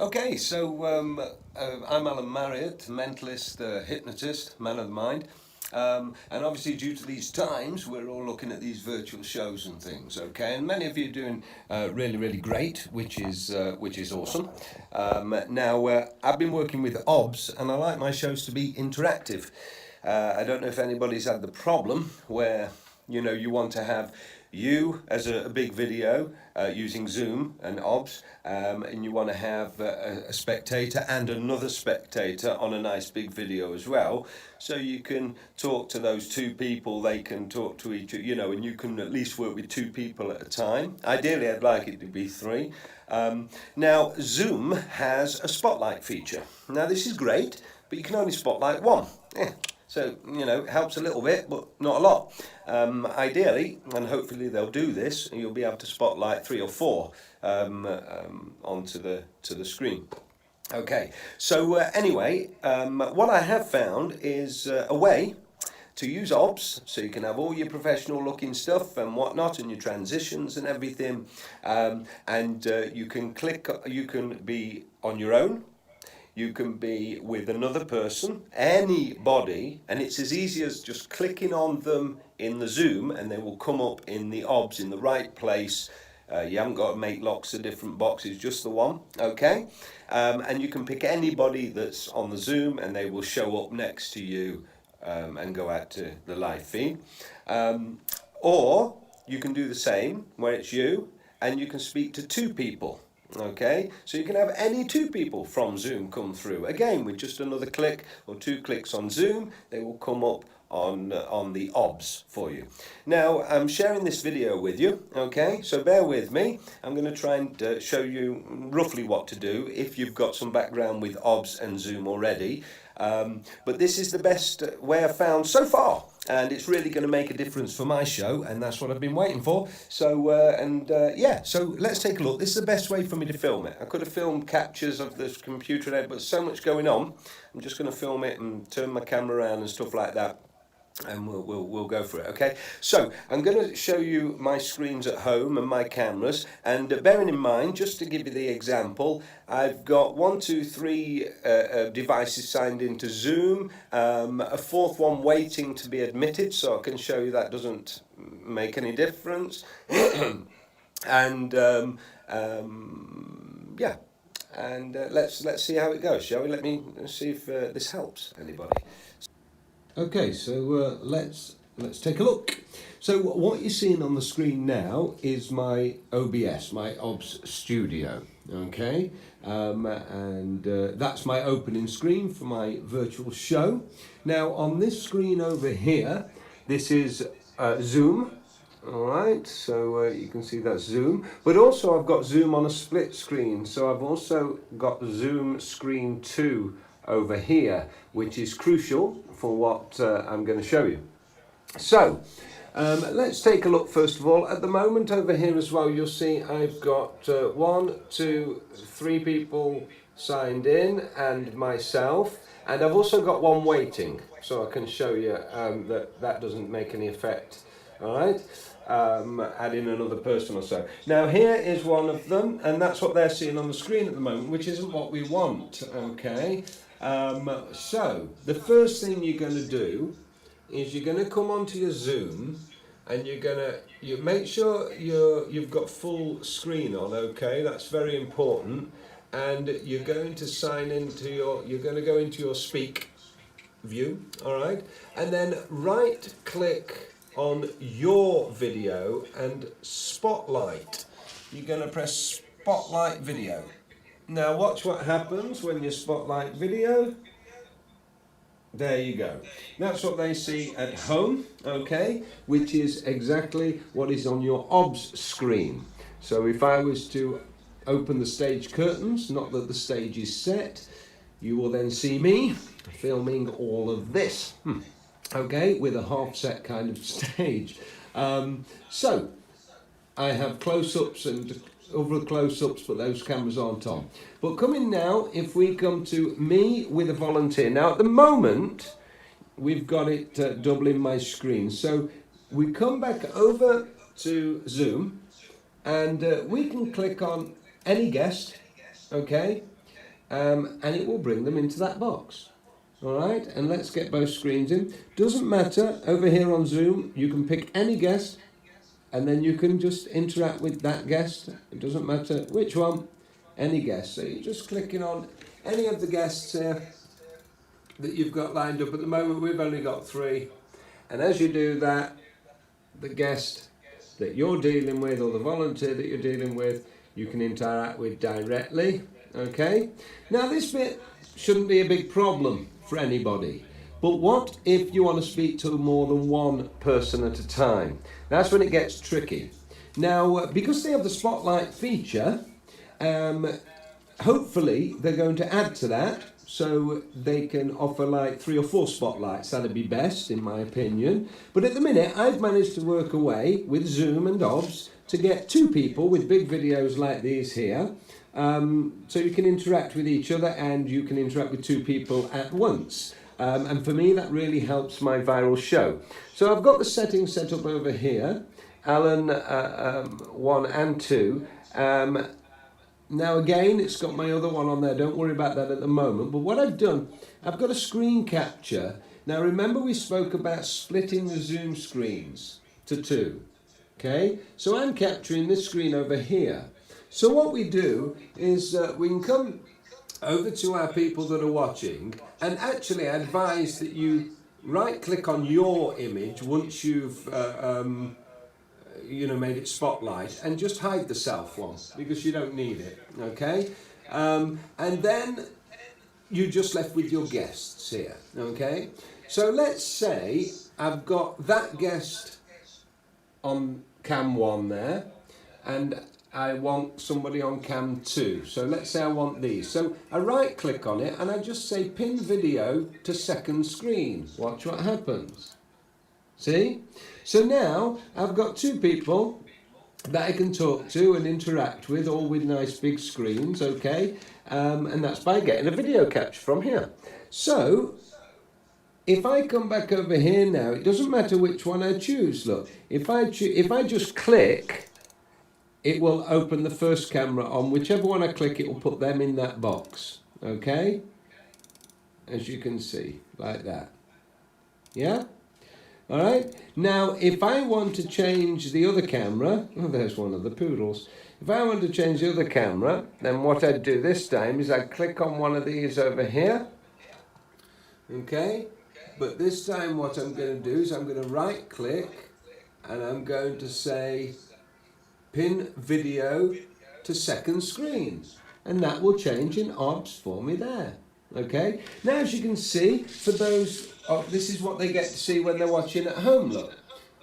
Okay, so I'm Alan Marriott, mentalist, hypnotist, man of the mind. And obviously, due to these times, we're all looking at these virtual shows and things. Okay, and many of you are doing really, really great, which is awesome. Now, I've been working with OBS, and I like my shows to be interactive. I don't know if anybody's had the problem where you want to have you as a big video using Zoom and OBS, and you want to have a spectator and another spectator on a nice big video as well, so you can talk to those two people, they can talk to each other, and you can at least work with two people at a time. Ideally, I'd like it to be three. Now, Zoom has a Spotlight feature. Now, this is great, but you can only spotlight one. So, it helps a little bit, but not a lot. Ideally, and hopefully they'll do this, you'll be able to spotlight 3 or 4 onto the screen. Okay, so anyway, what I have found is a way to use OBS, so you can have all your professional looking stuff and whatnot, and your transitions and everything, and you can be on your own. You can be with another person, anybody, and it's as easy as just clicking on them in the Zoom and they will come up in the OBS in the right place. You haven't got to make lots of different boxes, just the one, okay? And you can pick anybody that's on the Zoom and they will show up next to you and go out to the live feed. Or you can do the same where it's you and you can speak to 2 people. Okay, so you can have any 2 people from Zoom come through. Again, with just another click or 2 clicks on Zoom, they will come up on the OBS for you. Now, I'm sharing this video with you, okay, so bear with me. I'm going to try and show you roughly what to do if you've got some background with OBS and Zoom already. But this is the best way I've found so far, and it's really going to make a difference for my show, and that's what I've been waiting for. So, yeah, so let's take a look. This is the best way for me to film it. I could have filmed captures of this computer there, but there's so much going on. I'm just going to film it and turn my camera around and stuff like that, and we'll go for it. Okay, so I'm going to show you my screens at home and my cameras, and bearing in mind, just to give you the example, I've got 1, 2, 3 devices signed into Zoom, a 4th one waiting to be admitted, so I can show you that doesn't make any difference. And yeah, and let's see how it goes, shall we? Let me see if this helps anybody. Okay, so let's take a look. So what you're seeing on the screen now is my OBS, my OBS Studio, okay? And that's my opening screen for my virtual show. Now on this screen over here, this is Zoom, all right? So you can see that's Zoom, but also I've got Zoom on a split screen. So I've also got Zoom screen 2 over here, which is crucial for what I'm going to show you. So let's take a look first of all. At the moment over here as well, you'll see I've got 1, 2, 3 people signed in and myself, and I've also got one waiting, so I can show you that doesn't make any effect. All right, add in another person or so. Now here is one of them, and that's what they're seeing on the screen at the moment, which isn't what we want, okay? So the first thing you're going to do is you're going to come onto your Zoom, and you make sure you've got full screen on, okay? That's very important. And you're going to sign into you're going to go into your speak view, all right? And then right click on your video and spotlight. You're going to press spotlight video. Now watch what happens when you spotlight video. There you go. That's what they see at home, okay? Which is exactly what is on your OBS screen. So if I was to open the stage curtains, not that the stage is set, you will then see me filming all of this, okay, with a half set kind of stage. So I have close-ups and other close-ups, but those cameras aren't on. But coming now, if we come to me with a volunteer. Now at the moment, we've got it doubling my screen. So we come back over to Zoom, and we can click on any guest, okay? and it will bring them into that box. All right, and let's get both screens in. Doesn't matter, over here on Zoom, you can pick any guest, and then you can just interact with that guest. It doesn't matter which one, any guest. So you're just clicking on any of the guests here that you've got lined up. At the moment, we've only got 3. And as you do that, the guest that you're dealing with, or the volunteer that you're dealing with, you can interact with directly. Okay? Now, this bit shouldn't be a big problem for anybody. But what if you want to speak to more than one person at a time? That's when it gets tricky. Now, because they have the Spotlight feature, hopefully they're going to add to that, so they can offer like 3 or 4 spotlights. That'd be best, in my opinion. But at the minute, I've managed to work away with Zoom and OBS to get 2 people with big videos like these here. So you can interact with each other, and you can interact with 2 people at once. And for me, that really helps my viral show. So I've got the settings set up over here, Alan 1 and 2. Now again, it's got my other one on there. Don't worry about that at the moment. But what I've done, I've got a screen capture. Now remember, we spoke about splitting the Zoom screens to 2. Okay, so I'm capturing this screen over here. So what we do is we can come over to our people that are watching, and actually I advise that you right click on your image once you've made it spotlight, and just hide the self one because you don't need it. Okay, and then you're just left with your guests here. Okay, so let's say I've got that guest on cam 1 there, and I want somebody on cam 2. So let's say I want these. So I right click on it and I just say pin video to second screen. Watch what happens. See? So now I've got 2 people that I can talk to and interact with, all with nice big screens, okay? And that's by getting a video capture from here. So if I come back over here now, it doesn't matter which one I choose. Look, if I just click, it will open the first camera on. Whichever one I click, it will put them in that box. Okay? As you can see, like that. Yeah? Alright? Now, if I want to change the other camera, oh, there's one of the poodles. If I want to change the other camera, then what I'd do this time is I'd click on one of these over here. Okay? But this time what I'm going to do is I'm going to right click and I'm going to say pin video to second screen, and that will change in OBS for me there. Okay, now as you can see, for those, this is what they get to see when they're watching at home. Look,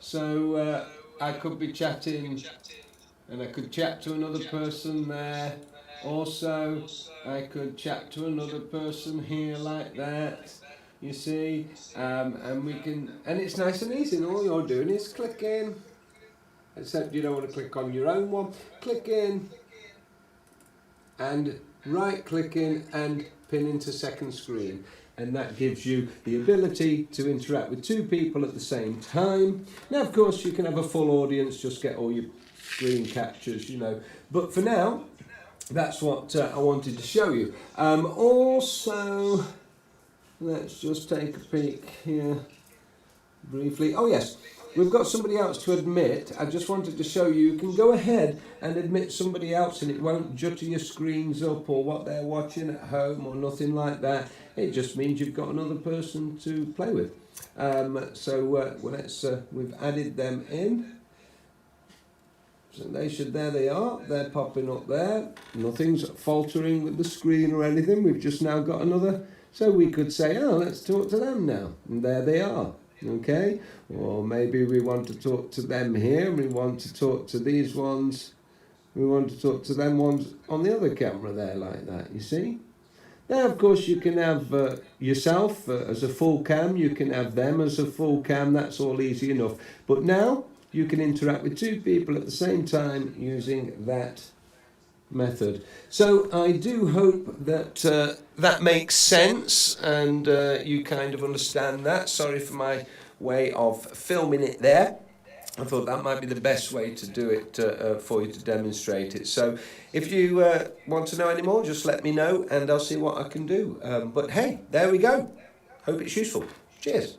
so I could be chatting and I could chat to another person there. Also I could chat to another person here like that, you see, and we can, and it's nice and easy, and all you're doing is clicking. Except you don't want to click on your own one. Click in and right click in and pin into second screen, and that gives you the ability to interact with 2 people at the same time. Now of course you can have a full audience, just get all your screen captures, but for now that's what I wanted to show you. Also, let's just take a peek here briefly. Oh yes, we've got somebody else to admit. I just wanted to show you can go ahead and admit somebody else, and it won't jutter your screens up or what they're watching at home or nothing like that. It just means you've got another person to play with. We've added them in. So there they are. They're popping up there. Nothing's faltering with the screen or anything. We've just now got another. So we could say, oh, let's talk to them now. And there they are. Okay, or maybe we want to talk to them here, we want to talk to these ones, we want to talk to them ones on the other camera there like that, you see. Now of course you can have yourself as a full cam, you can have them as a full cam, that's all easy enough. But now you can interact with 2 people at the same time using that method. So I do hope that that makes sense, and you kind of understand that. Sorry for my way of filming it there. I thought that might be the best way to do it for you, to demonstrate it. So if you want to know any more, just let me know and I'll see what I can do. But hey, there we go. Hope it's useful. Cheers.